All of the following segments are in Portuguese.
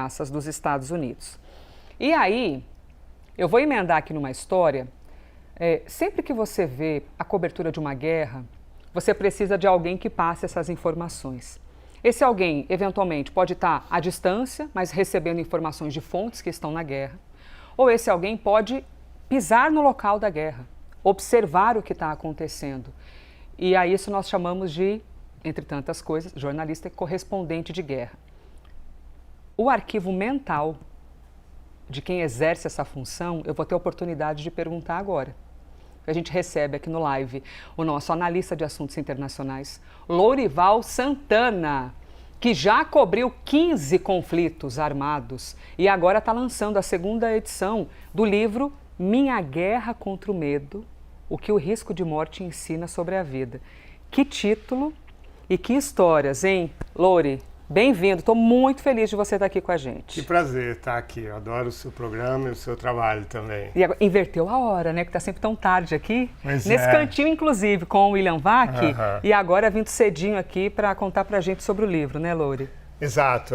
ameaças dos Estados Unidos. E aí, eu vou emendar aqui numa história. Sempre que você vê a cobertura de uma guerra, você precisa de alguém que passe essas informações. Esse alguém, eventualmente, pode estar à distância, mas recebendo informações de fontes que estão na guerra. Ou esse alguém pode pisar no local da guerra, observar o que está acontecendo. E a isso nós chamamos de, entre tantas coisas, jornalista correspondente de guerra. O arquivo mental de quem exerce essa função, eu vou ter a oportunidade de perguntar agora. A gente recebe aqui no live o nosso analista de assuntos internacionais, Lourival Santana, que já cobriu 15 conflitos armados e agora está lançando a segunda edição do livro Minha Guerra contra o Medo, o que o risco de morte ensina sobre a vida. Que título e que histórias, hein, Louri? Bem-vindo, estou muito feliz de você estar aqui com a gente. Que prazer estar aqui, eu adoro o seu programa e o seu trabalho também. E agora, inverteu a hora, né, que está sempre tão tarde aqui. Pois nesse cantinho, inclusive, com o William Vac, e agora vindo cedinho aqui para contar para a gente sobre o livro, né, Louri? Exato,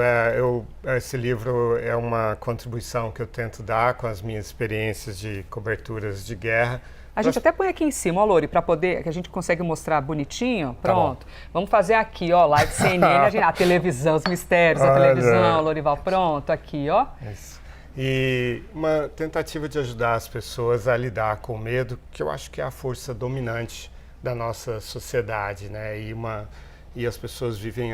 esse livro é uma contribuição que eu tento dar com as minhas experiências de coberturas de guerra. A gente até põe aqui em cima, ó, Louri, para poder, que a gente consegue mostrar bonitinho. Pronto. Tá, vamos fazer aqui, ó, live CNN, a televisão, os mistérios da televisão, Lourival. Pronto, aqui, ó. Isso. E uma tentativa de ajudar as pessoas a lidar com o medo, que eu acho que é a força dominante da nossa sociedade, né? E as pessoas vivem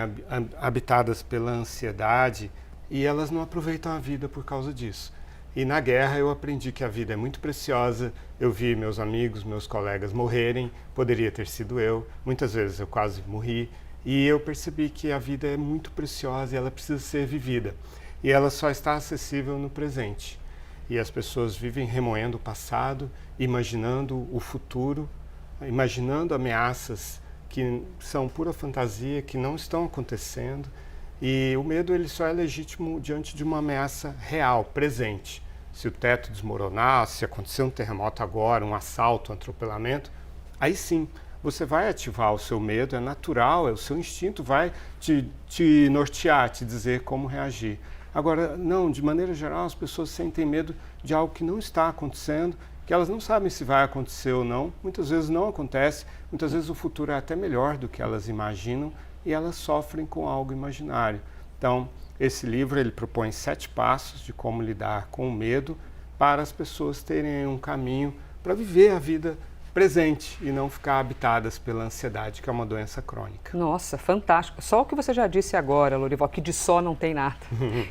habitadas pela ansiedade e elas não aproveitam a vida por causa disso. E na guerra eu aprendi que a vida é muito preciosa. Eu vi meus amigos, meus colegas morrerem, poderia ter sido eu. Muitas vezes eu quase morri. E eu percebi que a vida é muito preciosa e ela precisa ser vivida. E ela só está acessível no presente. E as pessoas vivem remoendo o passado, imaginando o futuro, imaginando ameaças que são pura fantasia, que não estão acontecendo. E o medo ele só é legítimo diante de uma ameaça real, presente. Se o teto desmoronar, se acontecer um terremoto agora, um assalto, um atropelamento, aí sim, você vai ativar o seu medo, é natural, o seu instinto vai te nortear, te dizer como reagir. Agora, não, de maneira geral, as pessoas sentem medo de algo que não está acontecendo, que elas não sabem se vai acontecer ou não, muitas vezes não acontece, muitas vezes o futuro é até melhor do que elas imaginam e elas sofrem com algo imaginário. Então, esse livro ele propõe 7 passos de como lidar com o medo para as pessoas terem um caminho para viver a vida presente e não ficar habitadas pela ansiedade, que é uma doença crônica. Nossa, fantástico. Só o que você já disse agora, Lourival, que de só não tem nada,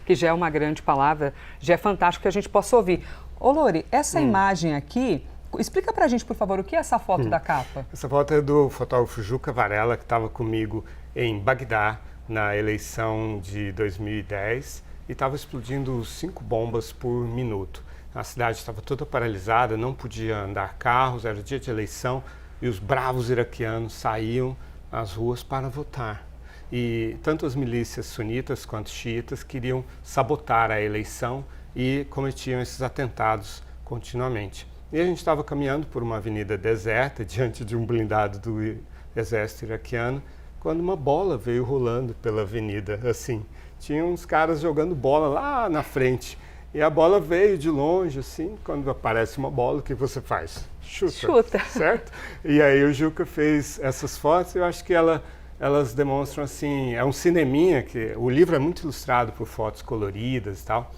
que já é uma grande palavra, já é fantástico que a gente possa ouvir. Ô, Louri, essa imagem aqui, explica pra gente, por favor, o que é essa foto da capa? Essa foto é do fotógrafo Juca Varela, que estava comigo em Bagdá, na eleição de 2010, e estava explodindo 5 bombas por minuto. A cidade estava toda paralisada, não podia andar carros, era dia de eleição, e os bravos iraquianos saíam às ruas para votar. E tanto as milícias sunitas quanto xiitas queriam sabotar a eleição e cometiam esses atentados continuamente. E a gente estava caminhando por uma avenida deserta, diante de um blindado do exército iraquiano, quando uma bola veio rolando pela avenida, assim. Tinha uns caras jogando bola lá na frente. E a bola veio de longe, assim. Quando aparece uma bola, o que você faz? Chuta. Certo? E aí o Juca fez essas fotos. Eu acho que elas demonstram, assim, é um cineminha, que o livro é muito ilustrado por fotos coloridas e tal,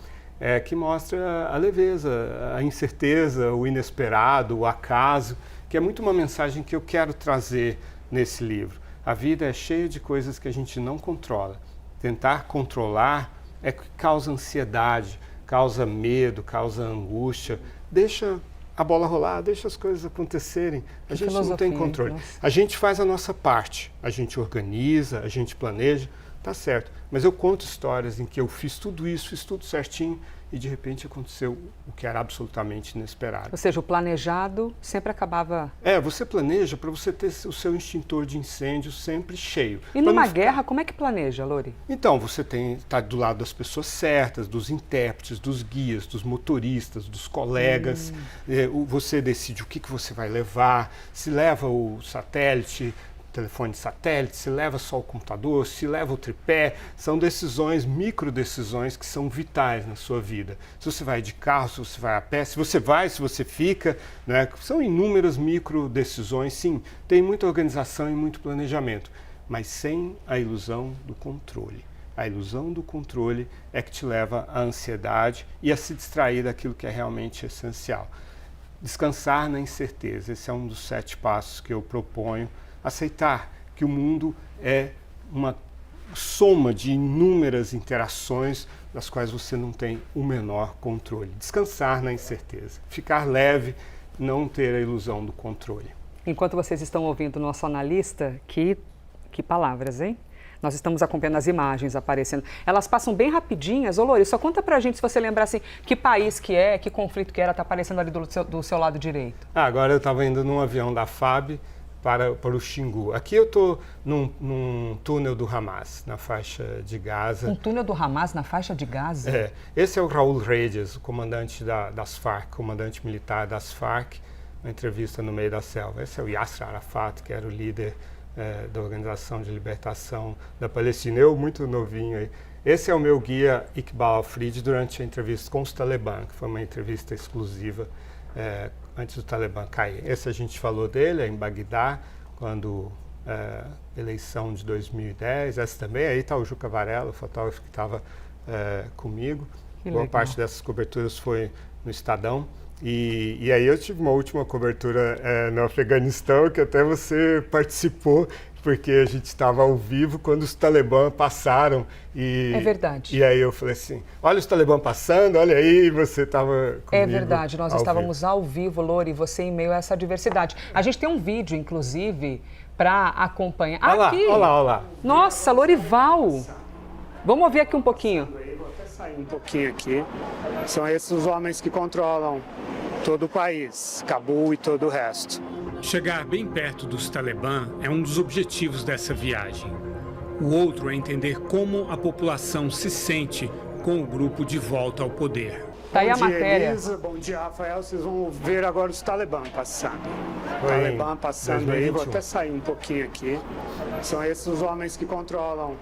que mostra a leveza, a incerteza, o inesperado, o acaso, que é muito uma mensagem que eu quero trazer nesse livro. A vida é cheia de coisas que a gente não controla. Tentar controlar é que causa ansiedade, causa medo, causa angústia. Deixa a bola rolar, deixa as coisas acontecerem. A gente não tem controle. Nossa. A gente faz a nossa parte, a gente organiza, a gente planeja, tá certo. Mas eu conto histórias em que eu fiz tudo isso, fiz tudo certinho, e de repente aconteceu o que era absolutamente inesperado. Ou seja, o planejado sempre acabava... Você planeja para você ter o seu extintor de incêndio sempre cheio. E numa guerra, como é que planeja, Louri? Então, você está do lado das pessoas certas, dos intérpretes, dos guias, dos motoristas, dos colegas. Você decide o que você vai levar, se leva o satélite telefone de satélite, se leva só o computador, se leva o tripé. São decisões, micro decisões que são vitais na sua vida. Se você vai de carro, se você vai a pé, se você vai, se você fica, né? São inúmeras micro decisões. Sim, tem muita organização e muito planejamento, mas sem a ilusão do controle. A ilusão do controle é que te leva à ansiedade e a se distrair daquilo que é realmente essencial. Descansar na incerteza, esse é um dos 7 passos que eu proponho. Aceitar que o mundo é uma soma de inúmeras interações das quais você não tem o menor controle. Descansar na incerteza, ficar leve, não ter a ilusão do controle. Enquanto vocês estão ouvindo o nosso analista, que palavras, hein? Nós estamos acompanhando as imagens aparecendo. Elas passam bem rapidinhas. Ô, Lori, só conta pra gente, se você lembrar assim, que país que é, que conflito que era, tá aparecendo ali do seu lado direito. Agora eu estava indo num avião da FAB para o Xingu. Aqui eu estou num túnel do Hamas, na faixa de Gaza. Um túnel do Hamas na faixa de Gaza? É. Esse é o Raul Reyes, o comandante das Farc, comandante militar das Farc, uma entrevista no meio da selva. Esse é o Yasser Arafat, que era o líder da Organização de Libertação da Palestina. Eu, muito novinho aí. Esse é o meu guia Iqbal Fried durante a entrevista com os Talibã, que foi uma entrevista exclusiva antes do Talibã cair. Esse a gente falou dele, em Bagdá, quando eleição de 2010. Essa também, aí está o Juca Varela, o fotógrafo que estava comigo. Boa parte dessas coberturas foi no Estadão. E aí eu tive uma última cobertura no Afeganistão, que até você participou, porque a gente estava ao vivo quando os Talibã passaram. É verdade. E aí eu falei assim, olha os Talibã passando, olha aí, você estava comigo. É verdade, nós estávamos ao vivo, Lori, você em meio a essa diversidade. A gente tem um vídeo, inclusive, para acompanhar. Aqui! Olha lá. Nossa, Lorival! Vamos ouvir aqui um pouquinho. Sair um pouquinho aqui. São esses os homens que controlam todo o país, Cabul e todo o resto. Chegar bem perto dos Talibã é um dos objetivos dessa viagem. O outro é entender como a população se sente com o grupo de volta ao poder. Tá aí a Bom dia, matéria. Elisa. Bom dia, Rafael. Vocês vão ver agora os Talibã passando. Oi, Talibã passando aí. 2021. Vou até sair um pouquinho aqui. São esses os homens que controlam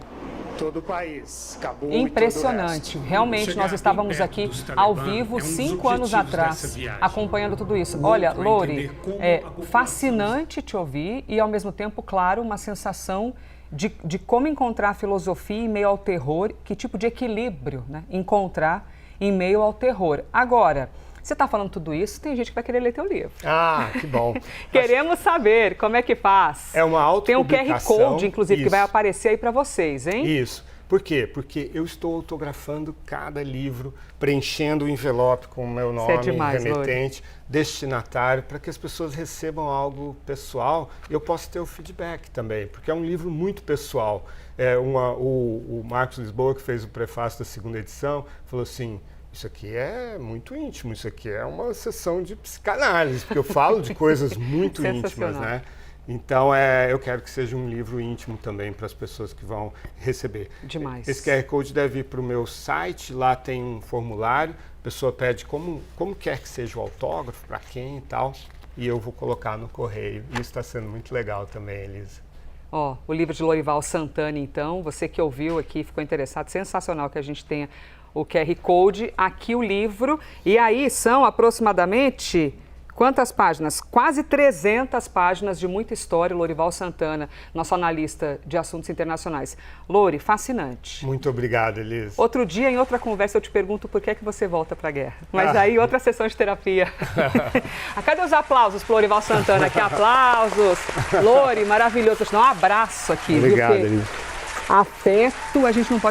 todo o país, Cabul Impressionante. e todo o resto. Realmente, Chegar nós bem estávamos perto aqui dos Talibã ao vivo, é um dos 5 anos objetivos atrás, dessa viagem. acompanhando tudo isso. O Olha, outro é Lori, entender como é a população fascinante te ouvir e, ao mesmo tempo, claro, uma sensação de como encontrar filosofia em meio ao terror, que tipo de equilíbrio, né, encontrar em meio ao terror. Agora, você está falando tudo isso, tem gente que vai querer ler teu livro. Ah, que bom. Queremos saber como é que faz. É uma autopublicação. Tem um QR Code, inclusive, que vai Isso. aparecer aí para vocês, hein? Isso. Por quê? Porque eu estou autografando cada livro, preenchendo o envelope com o meu nome, Isso é demais, remetente, destinatário, para que as pessoas recebam algo pessoal e eu possa ter o feedback também, porque é um livro muito pessoal. O Marcos Lisboa, que fez o prefácio da 2ª edição, falou assim, isso aqui é muito íntimo, isso aqui é uma sessão de psicanálise, porque eu falo de coisas muito íntimas, né? Então, eu quero que seja um livro íntimo também para as pessoas que vão receber. Demais. Esse QR Code deve ir para o meu site, lá tem um formulário, a pessoa pede como quer que seja o autógrafo, para quem e tal, e eu vou colocar no correio. Isso está sendo muito legal também, Elisa. Ó, o livro de Lorival Santana, então, você que ouviu aqui, ficou interessado, sensacional que a gente tenha o QR Code, aqui o livro, e aí são aproximadamente... Quantas páginas? Quase 300 páginas de muita história, Lorival Santana, nosso analista de assuntos internacionais. Lori, fascinante. Muito obrigado, Elisa. Outro dia, em outra conversa, eu te pergunto por que é que você volta para a guerra. Mas aí, outra sessão de terapia. Cadê os aplausos para Lorival Santana? Aqui, aplausos. Lori, maravilhoso. Deixa eu dar um abraço aqui. Obrigado, viu? Elisa. Afeto, a gente não pode